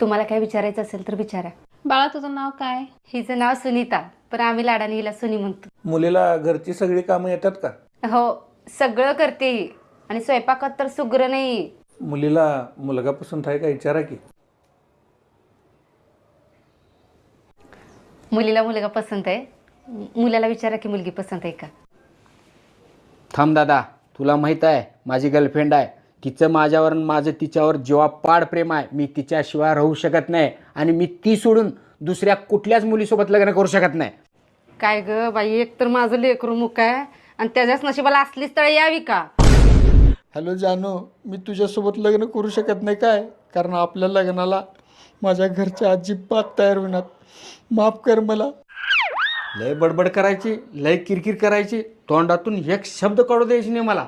तुम्हाला काय विचारायचं असेल तर विचारा. बाळा तुझं नाव काय? हिचं नाव सुनीता, पण आम्ही लाडाने हिला सुनी म्हणतो. मुलीला घरची सगळी कामं येतात का? हो, सगळं करते ही, आणि स्वयंपाकात तर सुग्र नाही. मुलीला मुलगा पसंत आहे का विचारा की. मुलीला मुलगा पसंत आहे. मुलाला विचारा की मुलगी पसंत आहे का. थांब दादा, तुला माहीत आहे माझी गर्लफ्रेंड आहे. तिचं माझ्यावर आणि माझं तिच्यावर जीवापाड प्रेम आहे. मी तिच्याशिवाय राहू शकत नाही आणि मी ती सोडून दुसऱ्या कुठल्याच मुलीसोबत लग्न करू शकत नाही. काय ग बाई, एक तर माझं लेकरू मुक आहे आणि त्याच्याच नशिबाला असलीच तळ यावी का. हॅलो जानू, मी तुझ्यासोबत लग्न करू शकत नाही काय, कारण आपल्या लग्नाला माझ्या घरच्या अजिबात तयार होणार. माफ कर मला. लय बडबड करायची, लय किरकिर करायची, तोंडातून एक शब्द काढू द्यायची नाही मला.